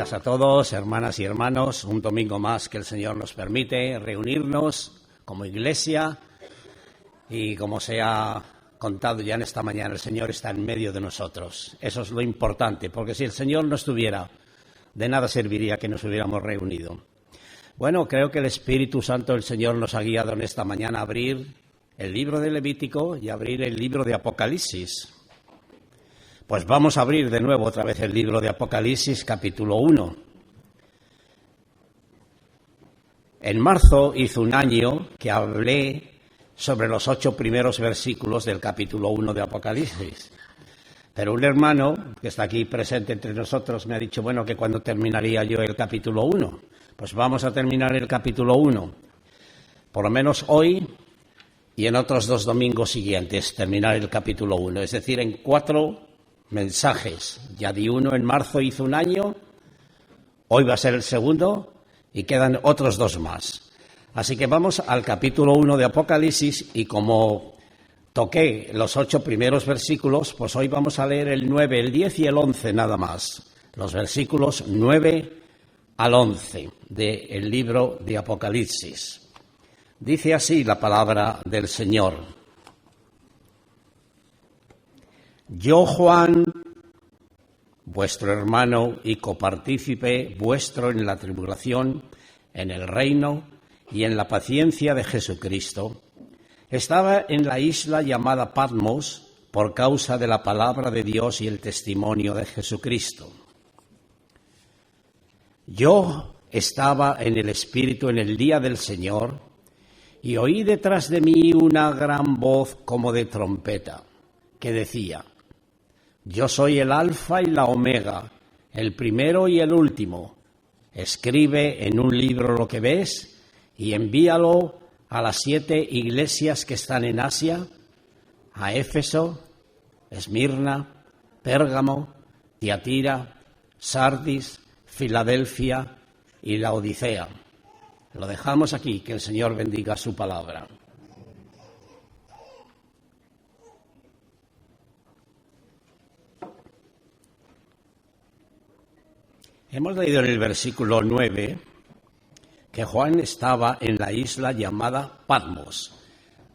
días a todos, hermanas y hermanos. Un domingo más que el Señor nos permite reunirnos como iglesia y como se ha contado ya en esta mañana, el Señor está en medio de nosotros. Eso es lo importante, porque si el Señor no estuviera, de nada serviría que nos hubiéramos reunido. Bueno, creo que el Espíritu Santo del Señor nos ha guiado en esta mañana a abrir el libro de Levítico y abrir el libro de Apocalipsis. Pues vamos a abrir de nuevo otra vez el libro de Apocalipsis, capítulo 1. En marzo hizo un año que hablé sobre los 8 primeros versículos del capítulo 1 de Apocalipsis. Pero un hermano que está aquí presente entre nosotros me ha dicho, bueno, que cuando terminaría yo el capítulo 1. Pues vamos a terminar el capítulo 1. Por lo menos hoy y en otros 2 domingos siguientes terminar el capítulo 1. Es decir, en 4 mensajes. Ya di uno en marzo, hizo un año. Hoy va a ser el segundo y quedan otros 2 más. Así que vamos al capítulo 1 de Apocalipsis y como toqué los 8 primeros versículos, pues hoy vamos a leer el 9, el 10 y el 11 nada más. Los versículos 9 al 11 del libro de Apocalipsis. Dice así la palabra del Señor. Yo, Juan, vuestro hermano y copartícipe vuestro en la tribulación, en el reino y en la paciencia de Jesucristo, estaba en la isla llamada Patmos por causa de la palabra de Dios y el testimonio de Jesucristo. Yo estaba en el Espíritu en el día del Señor y oí detrás de mí una gran voz como de trompeta que decía: Yo soy el Alfa y la Omega, el primero y el último. Escribe en un libro lo que ves y envíalo a las 7 iglesias que están en Asia, a Éfeso, Esmirna, Pérgamo, Tiatira, Sardis, Filadelfia y Laodicea. Lo dejamos aquí, que el Señor bendiga su palabra. Hemos leído en el versículo 9 que Juan estaba en la isla llamada Patmos.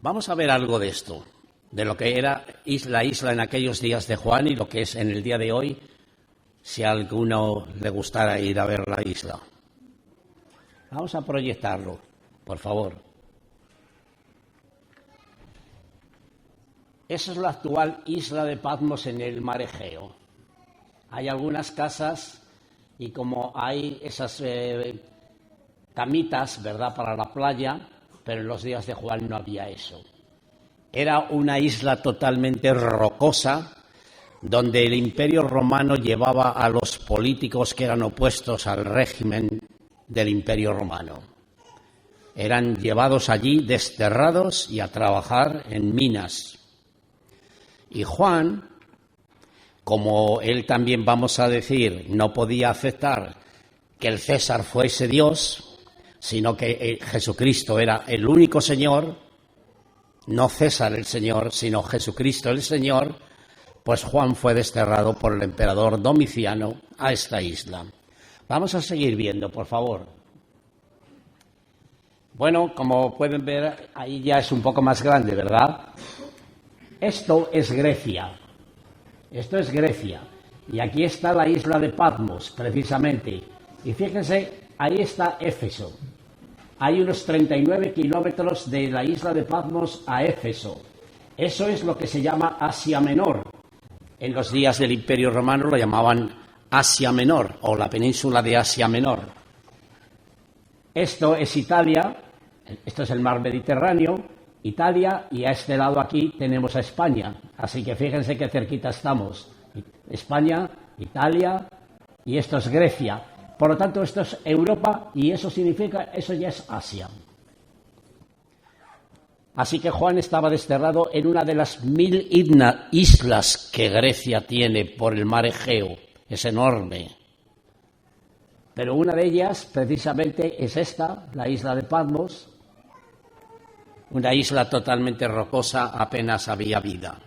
Vamos a ver algo de esto, de lo que era la isla en aquellos días de Juan y lo que es en el día de hoy, si a alguno le gustara ir a ver la isla. Vamos a proyectarlo, por favor. Esa es la actual isla de Patmos en el mar Egeo. Hay algunas casas y como hay esas camitas, ¿verdad?, para la playa, pero en los días de Juan no había eso. Era una isla totalmente rocosa, donde el Imperio Romano llevaba a los políticos que eran opuestos al régimen del Imperio Romano. Eran llevados allí desterrados y a trabajar en minas. Y Juan, como él también, vamos a decir, no podía aceptar que el César fuese Dios, sino que Jesucristo era el único Señor, no César el Señor, sino Jesucristo el Señor, pues Juan fue desterrado por el emperador Domiciano a esta isla. Vamos a seguir viendo, por favor. Bueno, como pueden ver, ahí ya es un poco más grande, ¿verdad? Esto es Grecia. Esto es Grecia. Y aquí está la isla de Patmos, precisamente. Y fíjense, ahí está Éfeso. Hay unos 39 kilómetros de la isla de Patmos a Éfeso. Eso es lo que se llama Asia Menor. En los días del Imperio Romano lo llamaban Asia Menor o la península de Asia Menor. Esto es Italia, esto es el mar Mediterráneo, Italia, y a este lado aquí tenemos a España. Así que fíjense qué cerquita estamos. España, Italia y esto es Grecia. Por lo tanto, esto es Europa y eso significa, eso ya es Asia. Así que Juan estaba desterrado en una de las 1000 islas que Grecia tiene por el mar Egeo. Es enorme. Pero una de ellas, precisamente, es esta, la isla de Patmos. Una isla totalmente rocosa, apenas había vida.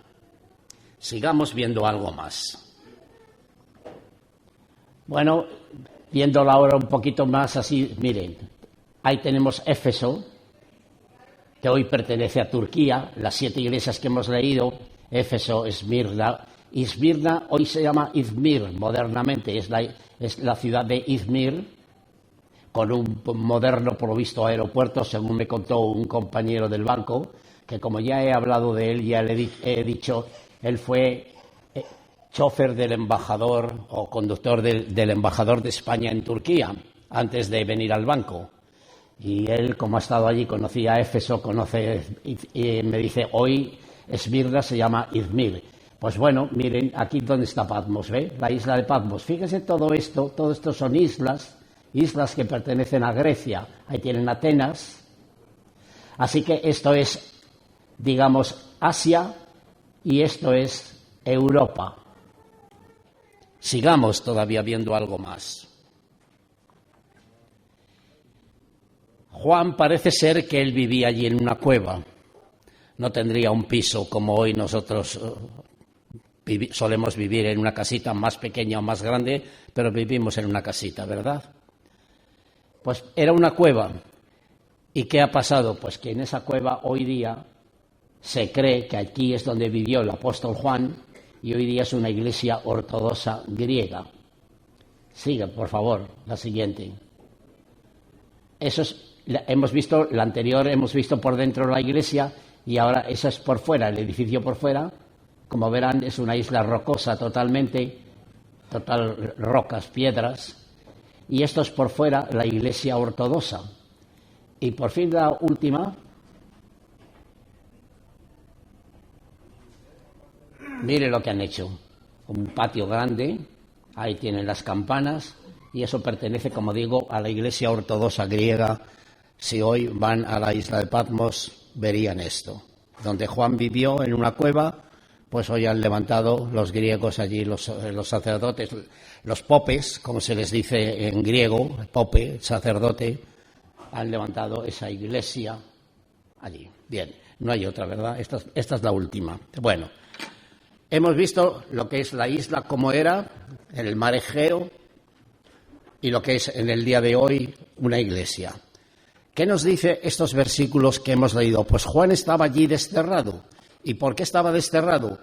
Sigamos viendo algo más. Bueno, viéndolo ahora un poquito más así, miren, ahí tenemos Éfeso, que hoy pertenece a Turquía, las 7 iglesias que hemos leído, Éfeso, Esmirna. Esmirna hoy se llama Izmir, modernamente, es la ciudad de Izmir, con un moderno provisto aeropuerto, según me contó un compañero del banco, que como ya he hablado de él, ya le he dicho, él fue chofer del embajador o conductor del embajador de España en Turquía, antes de venir al banco. Y él, como ha estado allí, conocía Éfeso, y me dice, hoy Esmirna se llama Izmir. Pues bueno, miren, aquí donde está Patmos, ¿ve? La isla de Patmos. Fíjense todo esto son islas que pertenecen a Grecia. Ahí tienen Atenas. Así que esto es, digamos, Asia y esto es Europa. Sigamos todavía viendo algo más. Juan parece ser que él vivía allí en una cueva. No tendría un piso como hoy nosotros solemos vivir en una casita más pequeña o más grande, pero vivimos en una casita, ¿verdad? Pues era una cueva. ¿Y qué ha pasado? Pues que en esa cueva hoy día se cree que aquí es donde vivió el apóstol Juan y hoy día es una iglesia ortodoxa griega. Siga, por favor, la siguiente. Eso es, hemos visto, la anterior hemos visto por dentro la iglesia y ahora eso es por fuera, el edificio por fuera. Como verán, es una isla rocosa total rocas, piedras. Y esto es por fuera la iglesia ortodoxa. Y por fin la última. Mire lo que han hecho. Un patio grande, ahí tienen las campanas, y eso pertenece, como digo, a la iglesia ortodoxa griega. Si hoy van a la isla de Patmos, verían esto. Donde Juan vivió en una cueva, pues hoy han levantado los griegos allí, los sacerdotes, los popes, como se les dice en griego, pope, sacerdote, han levantado esa iglesia allí. Bien, no hay otra, ¿verdad? Esta es la última. Bueno, hemos visto lo que es la isla como era, en el mar Egeo, y lo que es en el día de hoy una iglesia. ¿Qué nos dice estos versículos que hemos leído? Pues Juan estaba allí desterrado. ¿Y por qué estaba desterrado?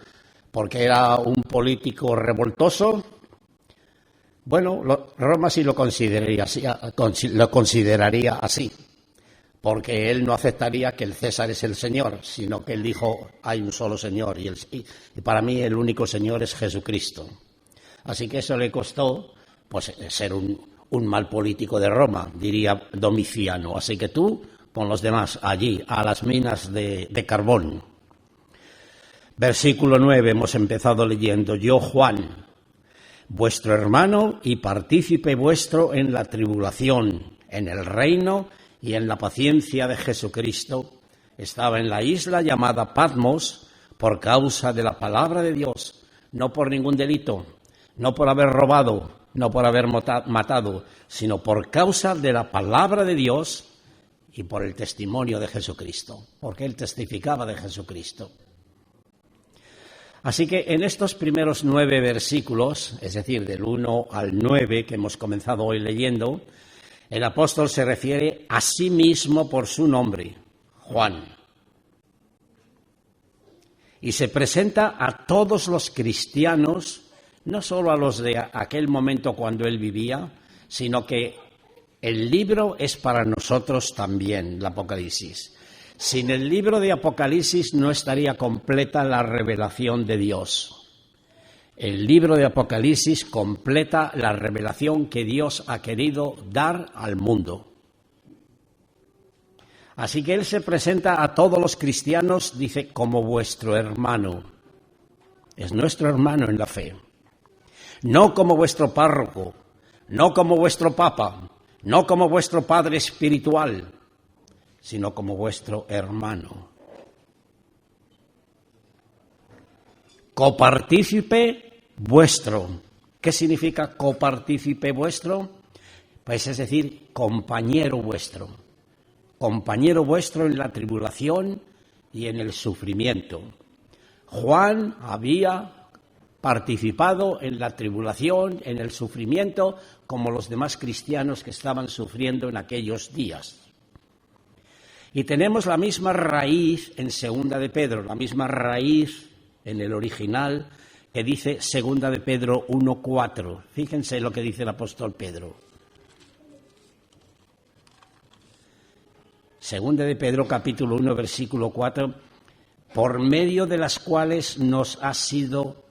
¿Porque era un político revoltoso? Bueno, Roma sí lo consideraría así, porque él no aceptaría que el César es el Señor, sino que él dijo, hay un solo Señor, y para mí el único Señor es Jesucristo. Así que eso le costó pues ser un mal político de Roma, diría Domiciano. Así que tú, pon los demás allí, a las minas de carbón. Versículo 9, hemos empezado leyendo, yo Juan, vuestro hermano y partícipe vuestro en la tribulación, en el reino y en la paciencia de Jesucristo, estaba en la isla llamada Patmos por causa de la palabra de Dios, no por ningún delito, no por haber robado, no por haber matado, sino por causa de la palabra de Dios y por el testimonio de Jesucristo, porque él testificaba de Jesucristo. Así que en estos primeros 9 versículos, es decir, del 1 al 9 que hemos comenzado hoy leyendo, el apóstol se refiere a sí mismo por su nombre, Juan. Y se presenta a todos los cristianos, no solo a los de aquel momento cuando él vivía, sino que el libro es para nosotros también, el Apocalipsis. Sin el libro de Apocalipsis no estaría completa la revelación de Dios. El libro de Apocalipsis completa la revelación que Dios ha querido dar al mundo. Así que él se presenta a todos los cristianos, dice, como vuestro hermano. Es nuestro hermano en la fe. No como vuestro párroco, no como vuestro papa, no como vuestro padre espiritual, sino como vuestro hermano. Copartícipe vuestro. ¿Qué significa copartícipe vuestro? Pues es decir, compañero vuestro. Compañero vuestro en la tribulación y en el sufrimiento. Juan había participado en la tribulación, en el sufrimiento, como los demás cristianos que estaban sufriendo en aquellos días. Y tenemos la misma raíz en 2 de Pedro, la misma raíz en el original que dice 2 de Pedro 1:4. Fíjense lo que dice el apóstol Pedro. 2 de Pedro, capítulo 1, versículo 4, por medio de las cuales nos ha sido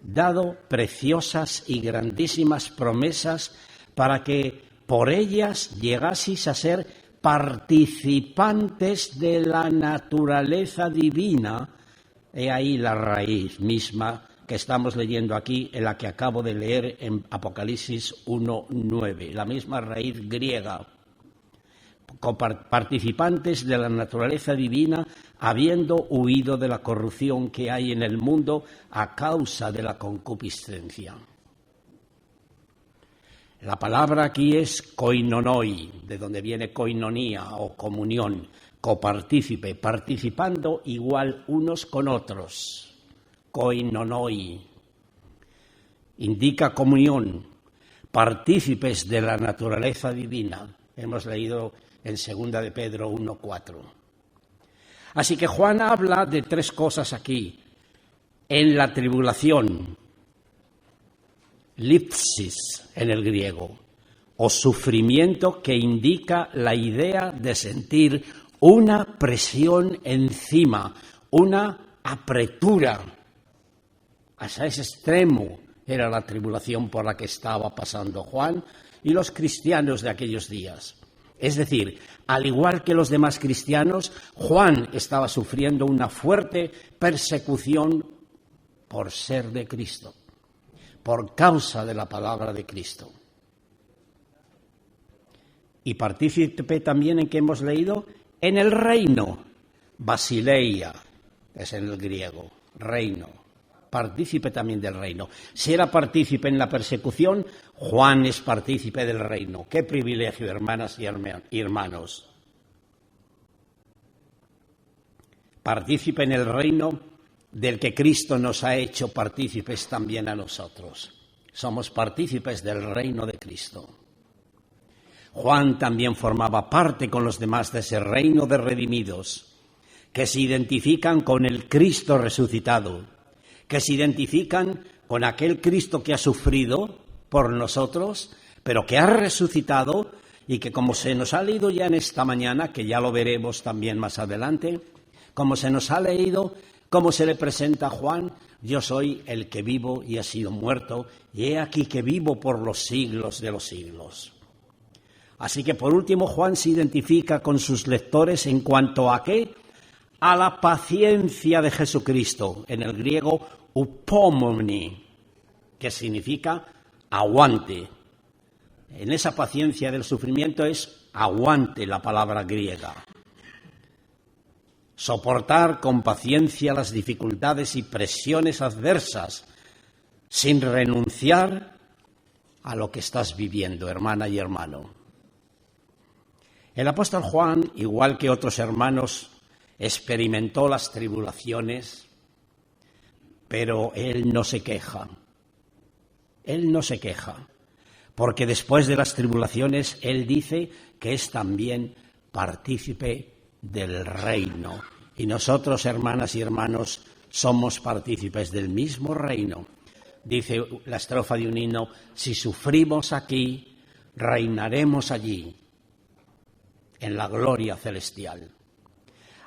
dado preciosas y grandísimas promesas para que por ellas llegaseis a ser participantes de la naturaleza divina. He ahí la raíz misma que estamos leyendo aquí, en la que acabo de leer en Apocalipsis 1:9, la misma raíz griega. Participantes de la naturaleza divina, habiendo huido de la corrupción que hay en el mundo a causa de la concupiscencia. La palabra aquí es koinonoi, de donde viene koinonía o comunión, copartícipe, participando igual unos con otros. Koinonoi indica comunión, partícipes de la naturaleza divina. Hemos leído en 2 de Pedro 1:4. Así que Juan habla de 3 cosas aquí. En la tribulación, lipsis en el griego, o sufrimiento, que indica la idea de sentir una presión encima, una apretura. Hasta ese extremo era la tribulación por la que estaba pasando Juan y los cristianos de aquellos días. Es decir, al igual que los demás cristianos, Juan estaba sufriendo una fuerte persecución por ser de Cristo, por causa de la palabra de Cristo. Y partícipe también en que hemos leído en el reino, basileia, es en el griego, reino. Partícipe también del reino. Si era partícipe en la persecución, Juan es partícipe del reino. ¡Qué privilegio, hermanas y hermanos! Partícipe en el reino del que Cristo nos ha hecho partícipes también a nosotros. Somos partícipes del reino de Cristo. Juan también formaba parte con los demás de ese reino de redimidos, que se identifican con el Cristo resucitado, que se identifican con aquel Cristo que ha sufrido por nosotros, pero que ha resucitado y que, como se nos ha leído ya en esta mañana, que ya lo veremos también más adelante, como se nos ha leído, cómo se le presenta a Juan: yo soy el que vivo y he sido muerto, y he aquí que vivo por los siglos de los siglos. Así que, por último, Juan se identifica con sus lectores en cuanto a ¿qué? A la paciencia de Jesucristo, en el griego upomoni, que significa aguante. En esa paciencia del sufrimiento es aguante la palabra griega. Soportar con paciencia las dificultades y presiones adversas, sin renunciar a lo que estás viviendo, hermana y hermano. El apóstol Juan, igual que otros hermanos, experimentó las tribulaciones, pero él no se queja. Él no se queja, porque después de las tribulaciones él dice que es también partícipe del reino. Y nosotros, hermanas y hermanos, somos partícipes del mismo reino. Dice la estrofa de un himno: si sufrimos aquí, reinaremos allí, en la gloria celestial.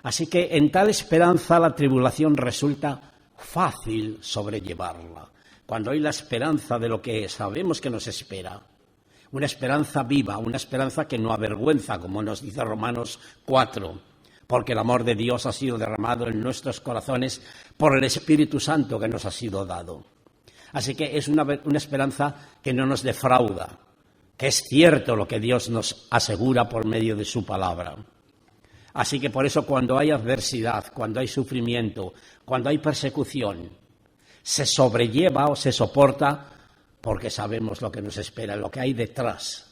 Así que en tal esperanza la tribulación resulta fácil sobrellevarla. Cuando hay la esperanza de lo que sabemos que nos espera, una esperanza viva, una esperanza que no avergüenza, como nos dice Romanos 4, porque el amor de Dios ha sido derramado en nuestros corazones por el Espíritu Santo que nos ha sido dado. Así que es una esperanza que no nos defrauda, que es cierto lo que Dios nos asegura por medio de su palabra. Así que por eso, cuando hay adversidad, cuando hay sufrimiento, cuando hay persecución, se sobrelleva o se soporta porque sabemos lo que nos espera, lo que hay detrás.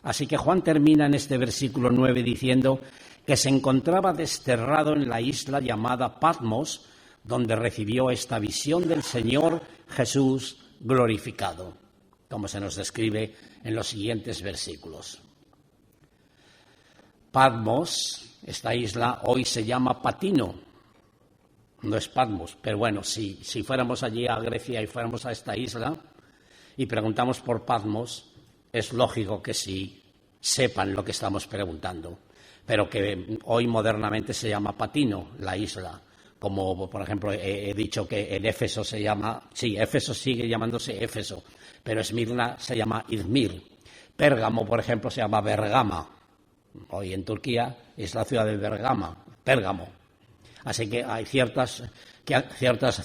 Así que Juan termina en este versículo 9 diciendo que se encontraba desterrado en la isla llamada Patmos donde recibió esta visión del Señor Jesús glorificado, como se nos describe en los siguientes versículos. Patmos, esta isla hoy se llama Patino, no es Patmos, pero bueno, si fuéramos allí a Grecia y fuéramos a esta isla y preguntamos por Patmos, es lógico que sí sepan lo que estamos preguntando, pero que hoy modernamente se llama Patino, la isla. Como, por ejemplo, he dicho que en Éfeso se llama... Sí, Éfeso sigue llamándose Éfeso, pero Esmirna se llama Izmir. Pérgamo, por ejemplo, se llama Bergama. Hoy en Turquía es la ciudad de Pérgamo. Así que hay ciertas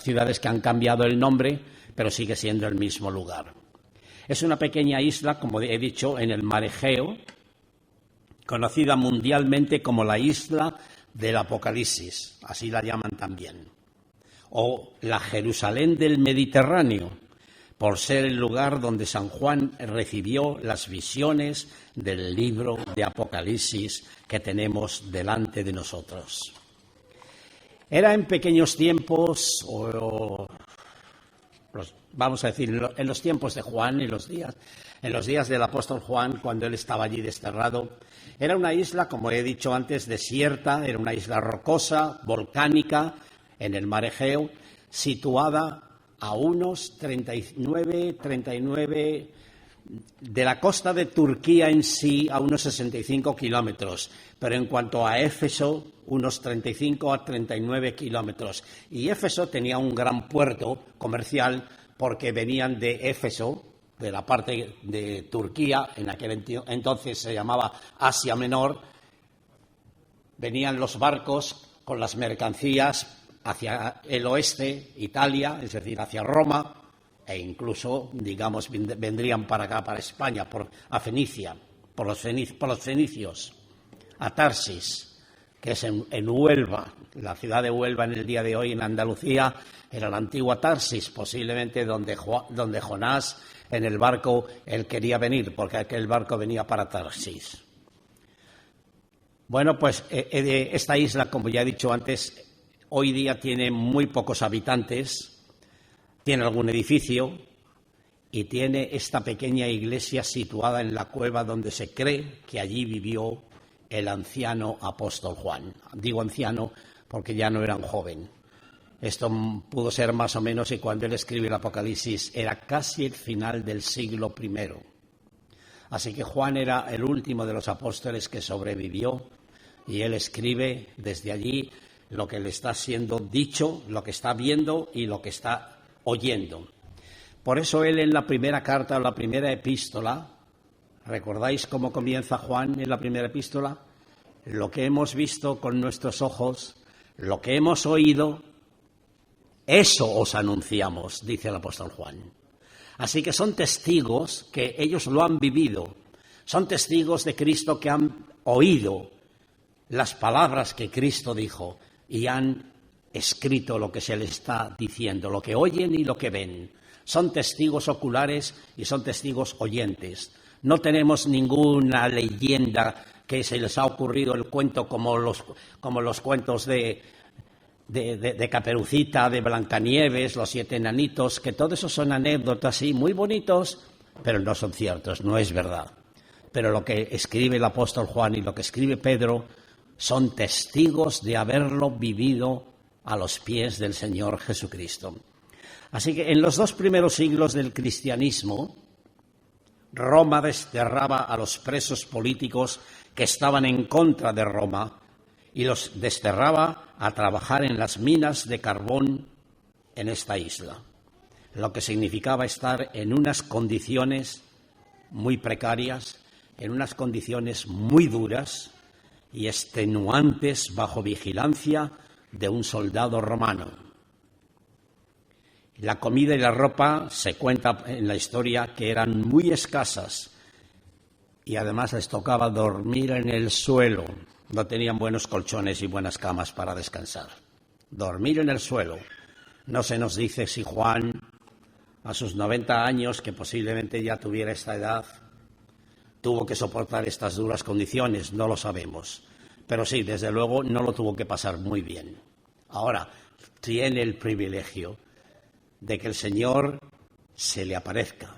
ciudades que han cambiado el nombre, pero sigue siendo el mismo lugar. Es una pequeña isla, como he dicho, en el mar Egeo, conocida mundialmente como la isla del Apocalipsis, así la llaman también, o la Jerusalén del Mediterráneo, por ser el lugar donde San Juan recibió las visiones del libro de Apocalipsis que tenemos delante de nosotros. Era en pequeños tiempos, vamos a decir, en los tiempos de Juan, en los días del apóstol Juan, cuando él estaba allí desterrado. Era una isla, como he dicho antes, desierta, era una isla rocosa, volcánica, en el mar Egeo, situada a unos 39 de la costa de Turquía en sí, a unos 65 kilómetros, pero en cuanto a Éfeso, unos 35 a 39 kilómetros. Y Éfeso tenía un gran puerto comercial porque venían de Éfeso, de la parte de Turquía, en aquel entonces se llamaba Asia Menor, venían los barcos con las mercancías hacia el oeste, Italia, es decir, hacia Roma, e incluso, digamos, vendrían para acá, para España, a Fenicia, por los fenicios, a Tarsis, que es en Huelva, la ciudad de Huelva en el día de hoy en Andalucía, era la antigua Tarsis, posiblemente donde Jonás en el barco él quería venir, porque aquel barco venía para Tarsis. Bueno, pues esta isla, como ya he dicho antes, hoy día tiene muy pocos habitantes, tiene algún edificio y tiene esta pequeña iglesia situada en la cueva donde se cree que allí vivió el anciano apóstol Juan. Digo anciano porque ya no era un joven. Esto pudo ser más o menos, y cuando él escribe el Apocalipsis era casi el final del siglo I. Así que Juan era el último de los apóstoles que sobrevivió, y él escribe desde allí lo que le está siendo dicho, lo que está viendo y lo que está oyendo. Por eso él en la primera carta, o la primera epístola, ¿recordáis cómo comienza Juan en la primera epístola? Lo que hemos visto con nuestros ojos, lo que hemos oído, eso os anunciamos, dice el apóstol Juan. Así que son testigos que ellos lo han vivido, son testigos de Cristo que han oído las palabras que Cristo dijo y han escrito lo que se les está diciendo, lo que oyen y lo que ven. Son testigos oculares y son testigos oyentes. No tenemos ninguna leyenda que se les ha ocurrido el cuento como los cuentos de Caperucita, de Blancanieves, los 7 enanitos, que todo eso son anécdotas, sí, muy bonitos, pero no son ciertos, no es verdad. Pero lo que escribe el apóstol Juan y lo que escribe Pedro son testigos de haberlo vivido a los pies del Señor Jesucristo. Así que en los 2 primeros siglos del cristianismo, Roma desterraba a los presos políticos que estaban en contra de Roma y los desterraba a trabajar en las minas de carbón en esta isla, lo que significaba estar en unas condiciones muy precarias, en unas condiciones muy duras y extenuantes bajo vigilancia de un soldado romano. La comida y la ropa se cuenta en la historia que eran muy escasas y además les tocaba dormir en el suelo. No tenían buenos colchones y buenas camas para descansar. Dormir en el suelo. No se nos dice si Juan, a sus 90 años, que posiblemente ya tuviera esta edad, tuvo que soportar estas duras condiciones, no lo sabemos. Pero sí, desde luego, no lo tuvo que pasar muy bien. Ahora, tiene el privilegio de que el Señor se le aparezca,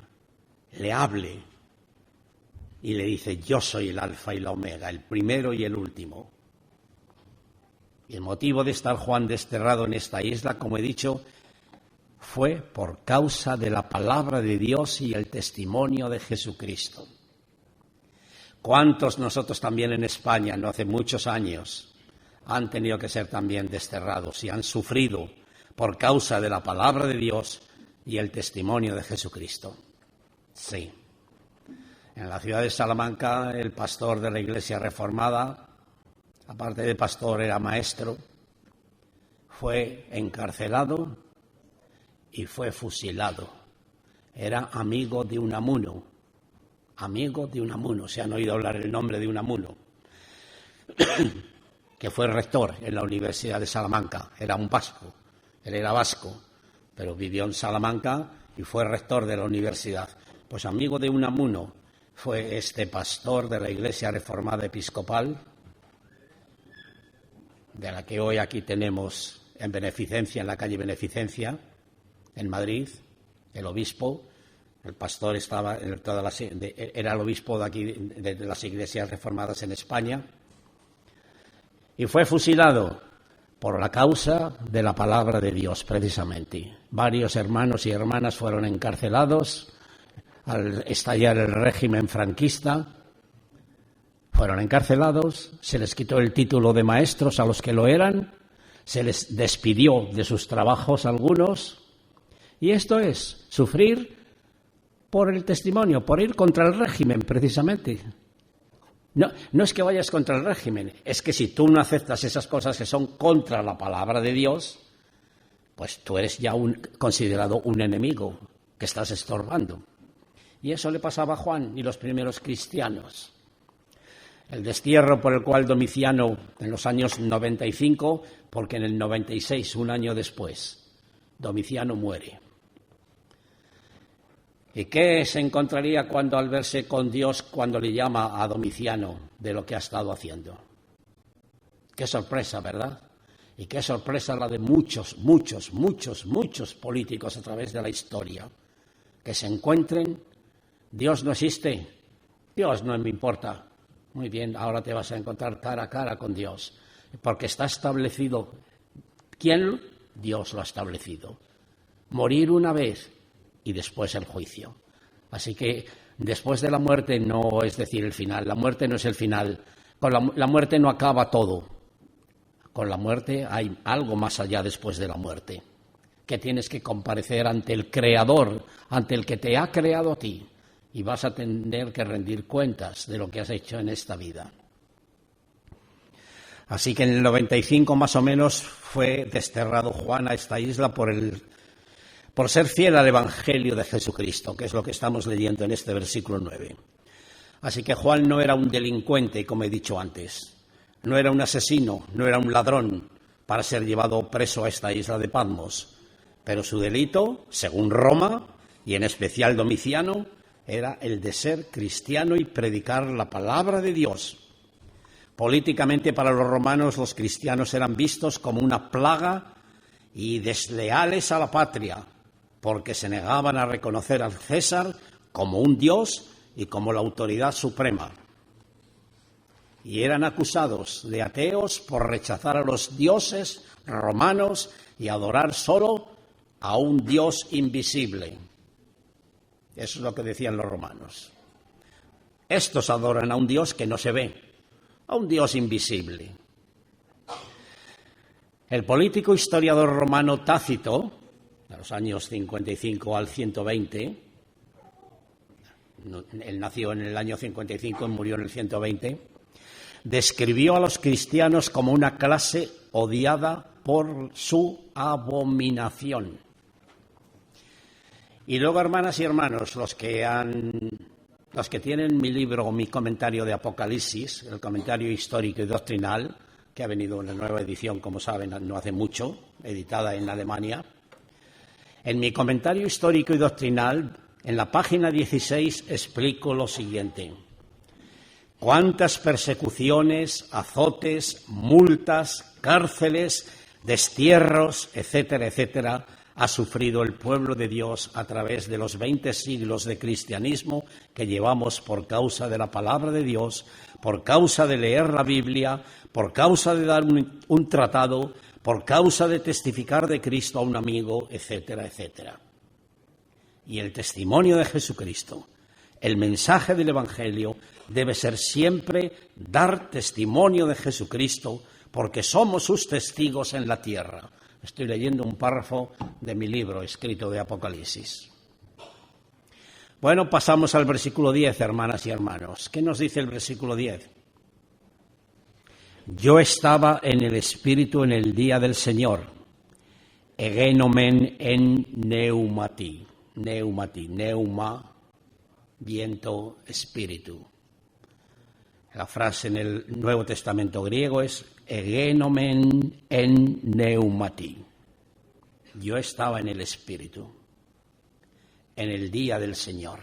le hable y le dice: yo soy el alfa y la omega, el primero y el último. Y el motivo de estar Juan desterrado en esta isla, como he dicho, fue por causa de la palabra de Dios y el testimonio de Jesucristo. ¿Cuántos nosotros también en España, no hace muchos años, han tenido que ser también desterrados y han sufrido por causa de la palabra de Dios y el testimonio de Jesucristo? Sí. En la ciudad de Salamanca, el pastor de la Iglesia Reformada, aparte de pastor, era maestro, fue encarcelado y fue fusilado. Era amigo de Unamuno. Amigo de Unamuno. ¿Se han oído hablar el nombre de Unamuno? Que fue rector en la Universidad de Salamanca. Era un vasco. Él era vasco, pero vivió en Salamanca y fue rector de la universidad. Pues amigo de Unamuno fue este pastor de la Iglesia Reformada Episcopal, de la que hoy aquí tenemos en Beneficencia, en la calle Beneficencia, en Madrid, el obispo. El pastor estaba era el obispo de aquí, de las iglesias reformadas en España, y fue fusilado por la causa de la palabra de Dios, precisamente. Varios hermanos y hermanas fueron encarcelados al estallar el régimen franquista. Fueron encarcelados, se les quitó el título de maestros a los que lo eran, se les despidió de sus trabajos algunos, y esto es sufrir por el testimonio, por ir contra el régimen, precisamente. No es que vayas contra el régimen, es que si tú no aceptas esas cosas que son contra la palabra de Dios, pues tú eres ya considerado un enemigo, que estás estorbando. Y eso le pasaba a Juan y los primeros cristianos. El destierro por el cual Domiciano, en los años 95, porque en el 96, un año después, Domiciano muere. ¿Y qué se encontraría cuando al verse con Dios, cuando le llama a Domiciano de lo que ha estado haciendo? Qué sorpresa, ¿verdad? Y qué sorpresa la de muchos políticos a través de la historia, que se encuentren: Dios no existe, Dios no me importa. Muy bien, ahora te vas a encontrar cara a cara con Dios, porque está establecido. ¿Quién? Dios lo ha establecido. Morir una vez y después el juicio. Así que después de la muerte no es decir el final. La muerte no es el final. Con la muerte no acaba todo. Con la muerte hay algo más allá después de la muerte. Que tienes que comparecer ante el Creador, ante el que te ha creado a ti. Y vas a tener que rendir cuentas de lo que has hecho en esta vida. Así que en el 95 más o menos fue desterrado Juan a esta isla por ser fiel al Evangelio de Jesucristo, que es lo que estamos leyendo en este versículo 9. Así que Juan no era un delincuente, como he dicho antes, no era un asesino, no era un ladrón para ser llevado preso a esta isla de Patmos, pero su delito, según Roma, y en especial Domiciano, era el de ser cristiano y predicar la palabra de Dios. Políticamente, para los romanos, los cristianos eran vistos como una plaga y desleales a la patria, porque se negaban a reconocer al César como un dios y como la autoridad suprema. Y eran acusados de ateos por rechazar a los dioses romanos y adorar solo a un Dios invisible. Eso es lo que decían los romanos. Estos adoran a un Dios que no se ve, a un Dios invisible. El político historiador romano Tácito, de los años 55 al 120, él nació en el año 55 y murió en el 120, describió a los cristianos como una clase odiada por su abominación. Y luego, hermanas y hermanos, los que tienen mi libro, mi comentario de Apocalipsis, el comentario histórico y doctrinal, que ha venido una nueva edición, como saben, no hace mucho, editada en Alemania. En mi comentario histórico y doctrinal, en la página 16, explico lo siguiente. Cuántas persecuciones, azotes, multas, cárceles, destierros, etcétera, etcétera, ha sufrido el pueblo de Dios a través de los 20 siglos de cristianismo que llevamos por causa de la palabra de Dios, por causa de leer la Biblia, por causa de dar un tratado, por causa de testificar de Cristo a un amigo, etcétera, etcétera. Y el testimonio de Jesucristo, el mensaje del Evangelio, debe ser siempre dar testimonio de Jesucristo, porque somos sus testigos en la tierra. Estoy leyendo un párrafo de mi libro escrito de Apocalipsis. Bueno, pasamos al versículo 10, hermanas y hermanos. ¿Qué nos dice el versículo 10? Yo estaba en el Espíritu en el día del Señor, egenomen en neumati, neuma, viento, espíritu. La frase en el Nuevo Testamento griego es egenomen en neumati. Yo estaba en el Espíritu, en el día del Señor.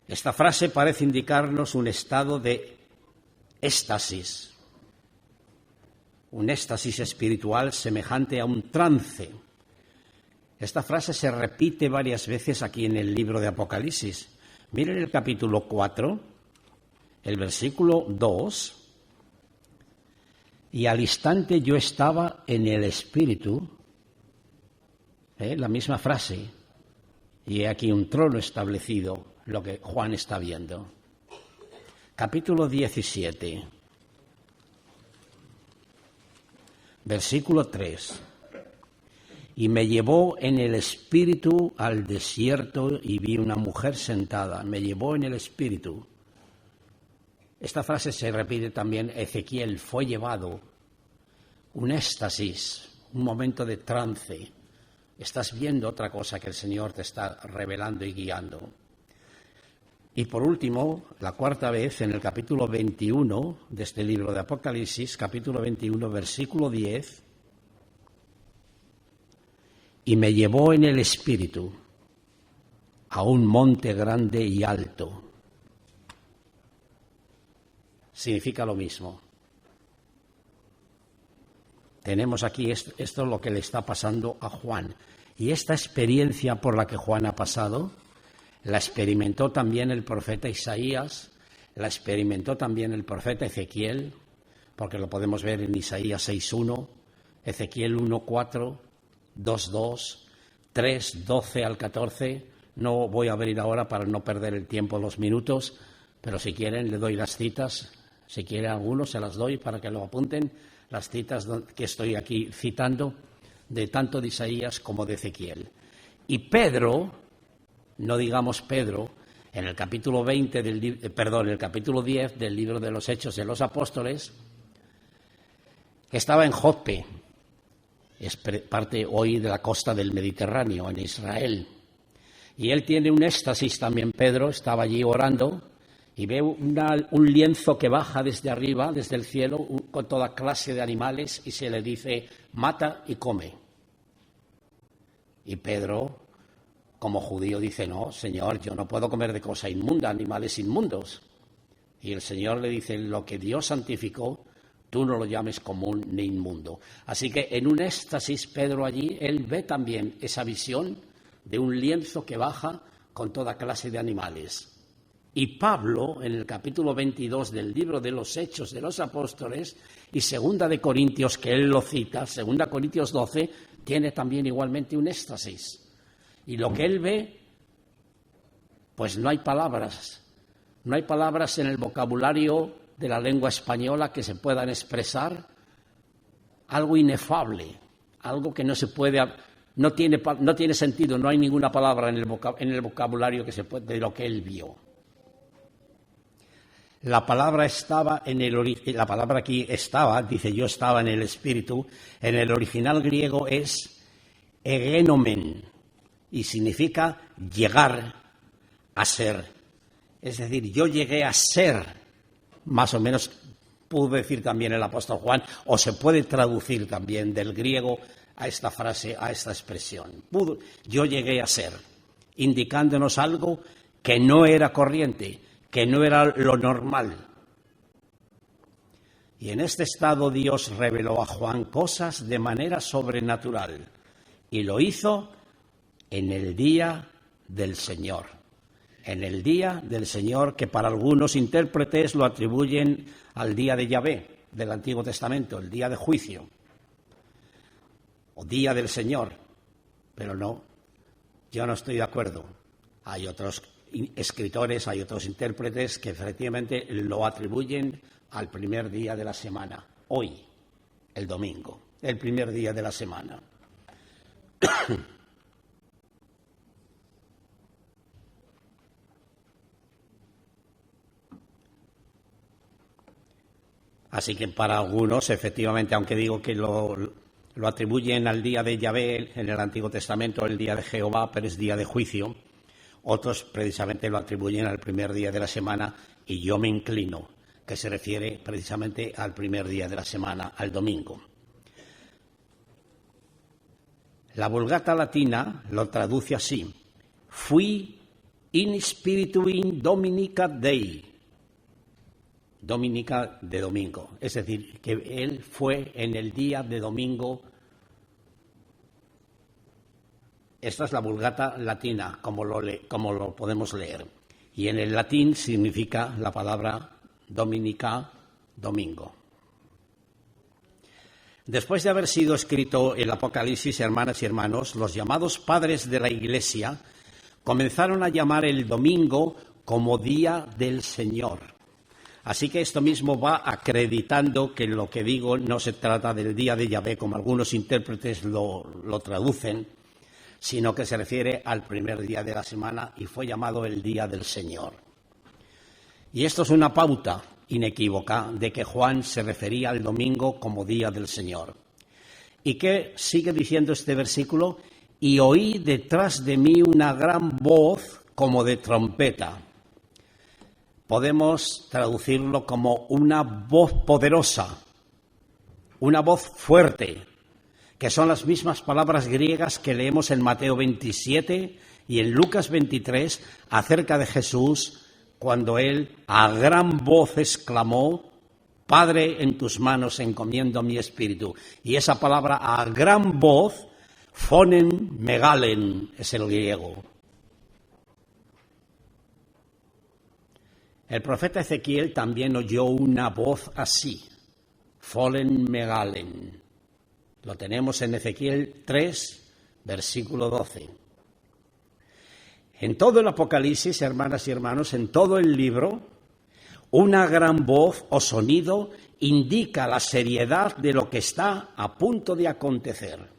Esta frase parece indicarnos un estado de éxtasis, un éxtasis espiritual semejante a un trance. Esta frase se repite varias veces aquí en el libro de Apocalipsis. Miren el capítulo 4, el versículo 2. Y al instante yo estaba en el Espíritu, la misma frase, y he aquí un trono establecido, lo que Juan está viendo. Capítulo 17, versículo 3. Y me llevó en el Espíritu al desierto y vi una mujer sentada. Me llevó en el Espíritu. Esta frase se repite también. Ezequiel fue llevado. Un éxtasis, un momento de trance. Estás viendo otra cosa que el Señor te está revelando y guiando. Y por último, la cuarta vez, en el capítulo 21 de este libro de Apocalipsis, capítulo 21, versículo 10, y me llevó en el Espíritu a un monte grande y alto. Significa lo mismo. Tenemos aquí esto es lo que le está pasando a Juan. Y esta experiencia por la que Juan ha pasado, la experimentó también el profeta Isaías, la experimentó también el profeta Ezequiel, porque lo podemos ver en Isaías 6.1, Ezequiel 1.4, 2.2, 3.12 al 14. No voy a abrir ahora para no perder el tiempo, los minutos, pero si quieren le doy las citas. Si quieren algunos se las doy para que lo apunten, las citas que estoy aquí citando, de tanto de Isaías como de Ezequiel. Y Pedro, no digamos Pedro, en el capítulo 10 del libro de los Hechos de los Apóstoles, estaba en Jope, es parte hoy de la costa del Mediterráneo, en Israel. Y él tiene un éxtasis también, Pedro, estaba allí orando, y ve un lienzo que baja desde arriba, desde el cielo, con toda clase de animales, y se le dice, mata y come. Y Pedro, como judío, dice, no, Señor, yo no puedo comer de cosa inmunda, animales inmundos. Y el Señor le dice, lo que Dios santificó, tú no lo llames común ni inmundo. Así que en un éxtasis, Pedro allí, él ve también esa visión de un lienzo que baja con toda clase de animales. Y Pablo, en el capítulo 22 del libro de los Hechos de los Apóstoles, y 2 de Corintios, que él lo cita, 2 Corintios 12, tiene también igualmente un éxtasis. Y lo que él ve, pues no hay palabras en el vocabulario de la lengua española que se puedan expresar, algo inefable, algo que no se puede, no tiene sentido, no hay ninguna palabra en el vocabulario que se puede, de lo que él vio. La palabra la palabra aquí estaba, dice yo estaba en el Espíritu, en el original griego es egenomen y significa llegar a ser. Es decir, yo llegué a ser, más o menos pudo decir también el apóstol Juan, o se puede traducir también del griego a esta frase, a esta expresión. Yo llegué a ser, indicándonos algo que no era corriente, que no era lo normal. Y en este estado Dios reveló a Juan cosas de manera sobrenatural y lo hizo en el día del Señor. En el día del Señor, que para algunos intérpretes lo atribuyen al día de Yahvé del Antiguo Testamento, el día de juicio o día del Señor, pero no, yo no estoy de acuerdo. Hay otros escritores, hay otros intérpretes que efectivamente lo atribuyen al primer día de la semana, hoy, el domingo, el primer día de la semana. Así que para algunos, efectivamente, aunque digo que lo atribuyen al día de Yahvé en el Antiguo Testamento, el día de Jehová, pero es día de juicio, otros precisamente lo atribuyen al primer día de la semana y yo me inclino que se refiere precisamente al primer día de la semana, al domingo. La Vulgata latina lo traduce así: fui in spirituin dominica Dei, dominica de domingo, es decir, que él fue en el día de domingo. Esta es la Vulgata latina, como lo podemos leer, y en el latín significa la palabra dominica, domingo. Después de haber sido escrito el Apocalipsis, hermanas y hermanos, los llamados padres de la Iglesia comenzaron a llamar el domingo como Día del Señor. Así que esto mismo va acreditando que lo que digo no se trata del día de Yahvé, como algunos intérpretes lo traducen, sino que se refiere al primer día de la semana y fue llamado el Día del Señor. Y esto es una pauta inequívoca de que Juan se refería al domingo como Día del Señor. ¿Y qué sigue diciendo este versículo? Y oí detrás de mí una gran voz como de trompeta. Podemos traducirlo como una voz poderosa, una voz fuerte, que son las mismas palabras griegas que leemos en Mateo 27 y en Lucas 23 acerca de Jesús, cuando él a gran voz exclamó: Padre, en tus manos encomiendo mi espíritu. Y esa palabra a gran voz, phonen megalen, es el griego. El profeta Ezequiel también oyó una voz así, phonen megalen. Lo tenemos en Ezequiel 3, versículo 12. En todo el Apocalipsis, hermanas y hermanos, en todo el libro, una gran voz o sonido indica la seriedad de lo que está a punto de acontecer.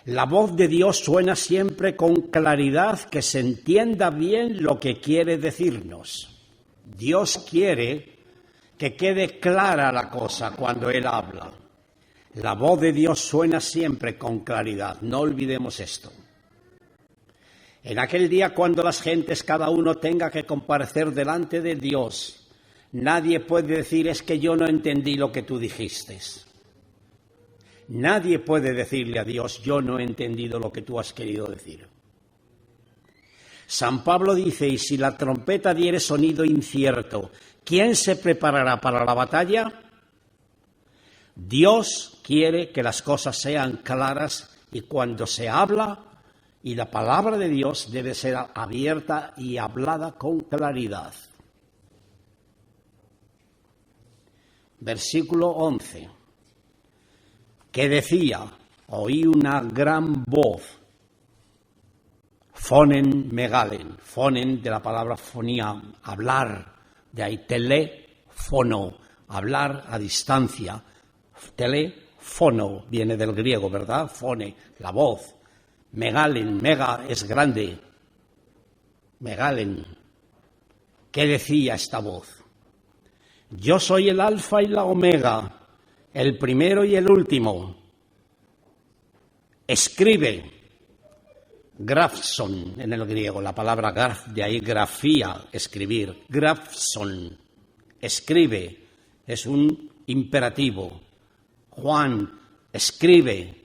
La voz de Dios suena siempre con claridad, que se entienda bien lo que quiere decirnos. Dios quiere que quede clara la cosa cuando Él habla. La voz de Dios suena siempre con claridad, no olvidemos esto. En aquel día, cuando las gentes, cada uno tenga que comparecer delante de Dios, nadie puede decir: es que yo no entendí lo que tú dijiste. Nadie puede decirle a Dios: yo no he entendido lo que tú has querido decir. San Pablo dice: y si la trompeta diere sonido incierto, ¿quién se preparará para la batalla? Dios quiere que las cosas sean claras y cuando se habla, y la palabra de Dios debe ser abierta y hablada con claridad. Versículo 11, que decía: oí una gran voz, phonen megalen, phonen de la palabra fonía, hablar, de ahí teléfono, hablar a distancia, teléfono viene del griego, ¿verdad? Phone, la voz. Megalen, mega es grande. Megalen. ¿Qué decía esta voz? Yo soy el alfa y la omega, el primero y el último. Escribe. Grafson en el griego, la palabra graf, de ahí grafía, escribir. Grafson. Escribe. Es un imperativo. Juan, escribe.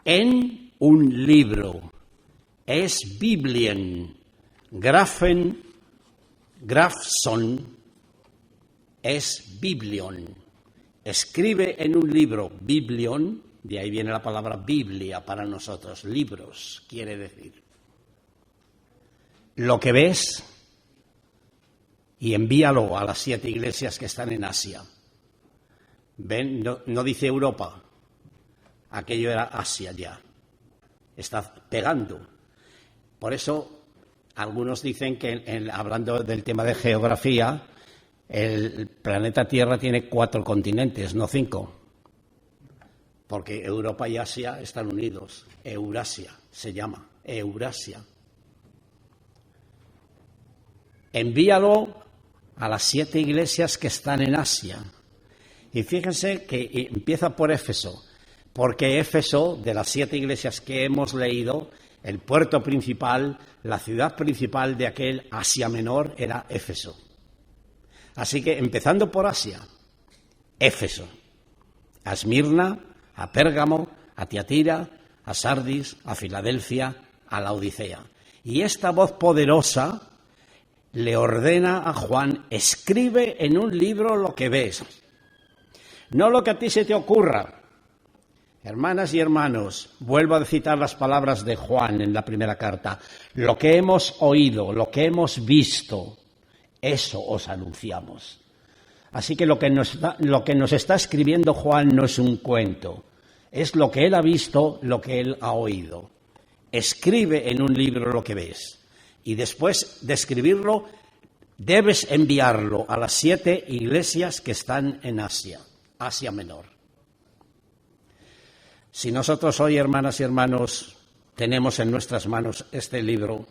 En un libro, es Biblien, Grafen, Grafson es biblion. Escribe en un libro, biblion, de ahí viene la palabra Biblia para nosotros, libros, quiere decir. Lo que ves y envíalo a las 7 iglesias que están en Asia. ¿Ven? No dice Europa, aquello era Asia ya. Está pegando. Por eso algunos dicen que, hablando del tema de geografía, el planeta Tierra tiene 4 continentes, no 5. Porque Europa y Asia están unidos. Eurasia se llama, Eurasia. Envíalo a las 7 iglesias que están en Asia. Y fíjense que empieza por Éfeso, porque Éfeso, de las 7 iglesias que hemos leído, el puerto principal, la ciudad principal de aquel Asia Menor era Éfeso. Así que empezando por Asia, Éfeso, a Esmirna, a Pérgamo, a Tiatira, a Sardis, a Filadelfia, a Laodicea. Y esta voz poderosa le ordena a Juan: escribe en un libro lo que ves, no lo que a ti se te ocurra. Hermanas y hermanos, vuelvo a citar las palabras de Juan en la primera carta: lo que hemos oído, lo que hemos visto, eso os anunciamos. Así que lo que nos está escribiendo Juan no es un cuento, es lo que él ha visto, lo que él ha oído. Escribe en un libro lo que ves. Y después de escribirlo, debes enviarlo a las 7 iglesias que están en Asia, Asia Menor. Si nosotros hoy, hermanas y hermanos, tenemos en nuestras manos este libro,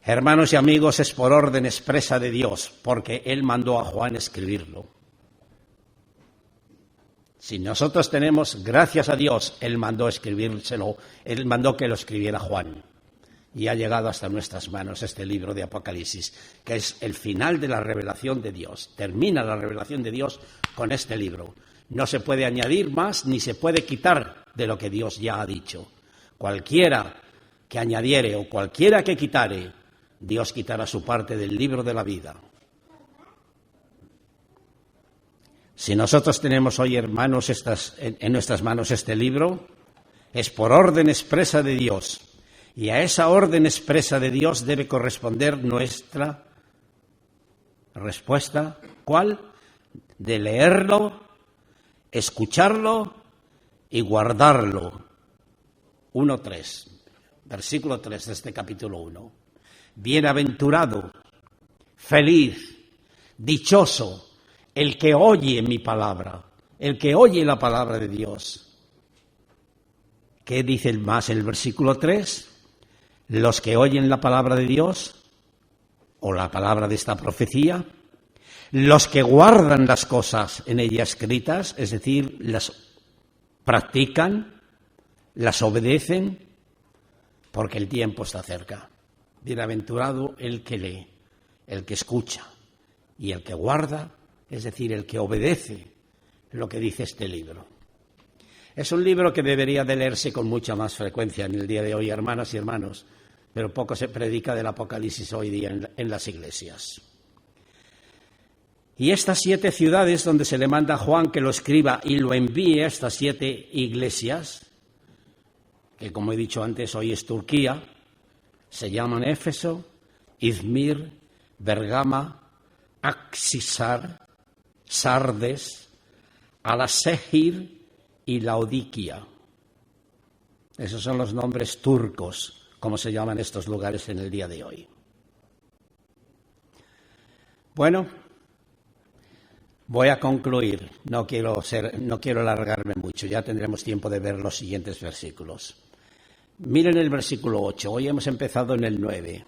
hermanos y amigos, es por orden expresa de Dios, porque Él mandó a Juan escribirlo. Si nosotros tenemos, gracias a Dios, Él mandó escribírselo, Él mandó que lo escribiera Juan. Y ha llegado hasta nuestras manos este libro de Apocalipsis, que es el final de la revelación de Dios. Termina la revelación de Dios con este libro. No se puede añadir más ni se puede quitar de lo que Dios ya ha dicho. Cualquiera que añadiere o cualquiera que quitare, Dios quitará su parte del libro de la vida. Si nosotros tenemos hoy, hermanos, en nuestras manos este libro, es por orden expresa de Dios. Y a esa orden expresa de Dios debe corresponder nuestra respuesta. ¿Cuál? De leerlo, escucharlo y guardarlo. 1:3, versículo 3 de este capítulo 1. Bienaventurado, feliz, dichoso, el que oye mi palabra, el que oye la palabra de Dios. ¿Qué dice más el versículo 3? Los que oyen la palabra de Dios, o la palabra de esta profecía, los que guardan las cosas en ella escritas, es decir, las practican, las obedecen, porque el tiempo está cerca. Bienaventurado el que lee, el que escucha y el que guarda, es decir, el que obedece lo que dice este libro. Es un libro que debería de leerse con mucha más frecuencia en el día de hoy, hermanas y hermanos, pero poco se predica del Apocalipsis hoy día en las iglesias. Y estas 7 ciudades donde se le manda a Juan que lo escriba y lo envíe a estas 7 iglesias, que como he dicho antes hoy es Turquía, se llaman Éfeso, Izmir, Bergama, Axisar, Sardes, Alasehir y Laodiquia. Esos son los nombres turcos, como se llaman estos lugares en el día de hoy. Bueno, voy a concluir. No quiero alargarme mucho, ya tendremos tiempo de ver los siguientes versículos. Miren el versículo 8, hoy hemos empezado en el 9.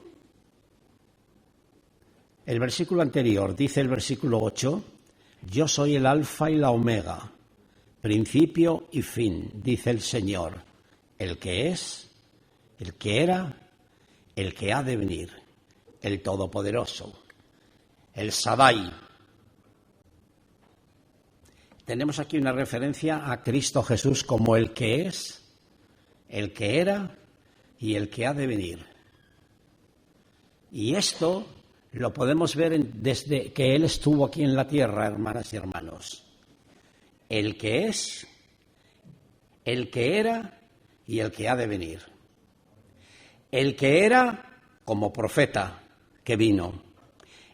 El versículo anterior dice el versículo 8, yo soy el alfa y la omega, principio y fin, dice el Señor, el que es, el que era, el que ha de venir, el Todopoderoso, el Shaddai. Tenemos aquí una referencia a Cristo Jesús como el que es, el que era y el que ha de venir. Y esto lo podemos ver desde que Él estuvo aquí en la tierra, hermanas y hermanos. El que es, el que era y el que ha de venir. El que era como profeta que vino.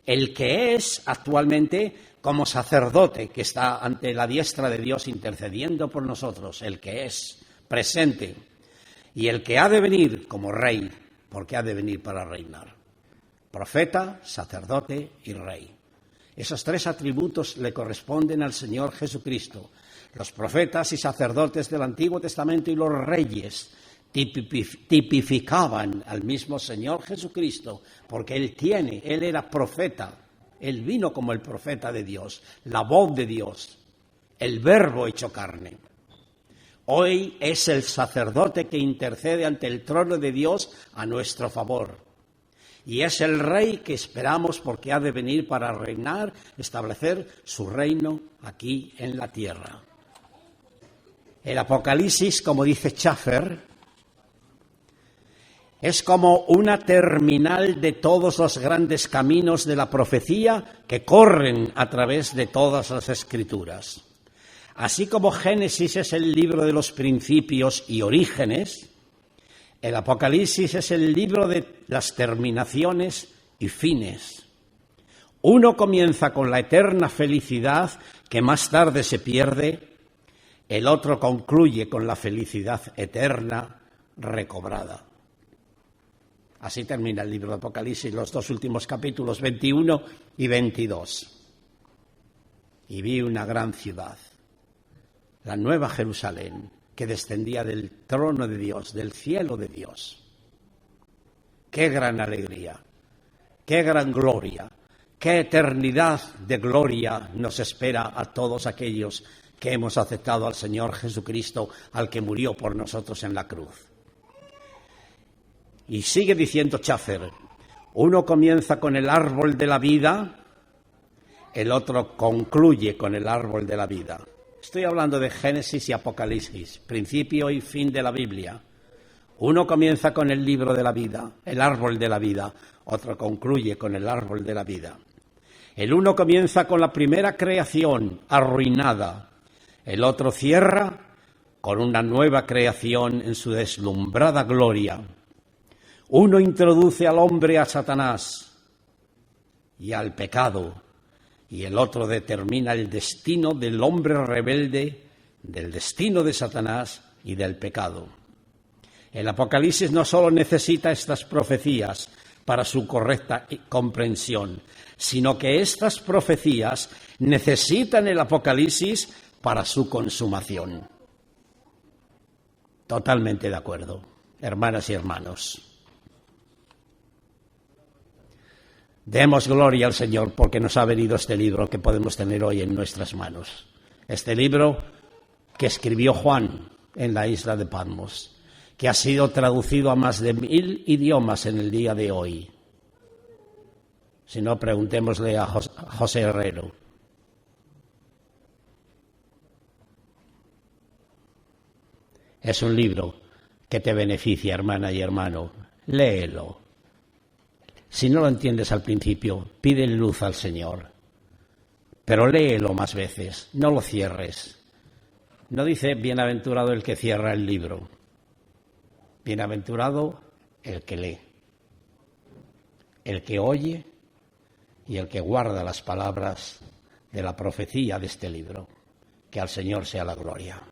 El que es actualmente como sacerdote que está ante la diestra de Dios intercediendo por nosotros. El que es presente. Y el que ha de venir como rey, porque ha de venir para reinar. Profeta, sacerdote y rey. Esos tres atributos le corresponden al Señor Jesucristo. Los profetas y sacerdotes del Antiguo Testamento y los reyes tipificaban al mismo Señor Jesucristo, porque Él era profeta, Él vino como el profeta de Dios, la voz de Dios, el Verbo hecho carne. Hoy es el sacerdote que intercede ante el trono de Dios a nuestro favor. Y es el rey que esperamos porque ha de venir para reinar, establecer su reino aquí en la tierra. El Apocalipsis, como dice Schaffer, es como una terminal de todos los grandes caminos de la profecía que corren a través de todas las Escrituras. Así como Génesis es el libro de los principios y orígenes, el Apocalipsis es el libro de las terminaciones y fines. Uno comienza con la eterna felicidad que más tarde se pierde, el otro concluye con la felicidad eterna recobrada. Así termina el libro de Apocalipsis, los dos últimos capítulos, 21 y 22. Y vi una gran ciudad, la Nueva Jerusalén, que descendía del trono de Dios, del cielo de Dios. ¡Qué gran alegría! ¡Qué gran gloria! ¡Qué eternidad de gloria nos espera a todos aquellos que hemos aceptado al Señor Jesucristo, al que murió por nosotros en la cruz! Y sigue diciendo Schaffer, uno comienza con el árbol de la vida, el otro concluye con el árbol de la vida. Estoy hablando de Génesis y Apocalipsis, principio y fin de la Biblia. Uno comienza con el libro de la vida, el árbol de la vida, otro concluye con el árbol de la vida. El uno comienza con la primera creación arruinada, el otro cierra con una nueva creación en su deslumbrada gloria. Uno introduce al hombre a Satanás y al pecado, y el otro determina el destino del hombre rebelde, del destino de Satanás y del pecado. El Apocalipsis no solo necesita estas profecías para su correcta comprensión, sino que estas profecías necesitan el Apocalipsis para su consumación. Totalmente de acuerdo, hermanas y hermanos. Demos gloria al Señor porque nos ha venido este libro que podemos tener hoy en nuestras manos. Este libro que escribió Juan en la isla de Patmos, que ha sido traducido a más de 1000 idiomas en el día de hoy. Si no, preguntémosle a José Herrero. Es un libro que te beneficia, hermana y hermano. Léelo. Si no lo entiendes al principio, pide luz al Señor. Pero léelo más veces, no lo cierres. No dice bienaventurado el que cierra el libro. Bienaventurado el que lee, el que oye y el que guarda las palabras de la profecía de este libro. Que al Señor sea la gloria.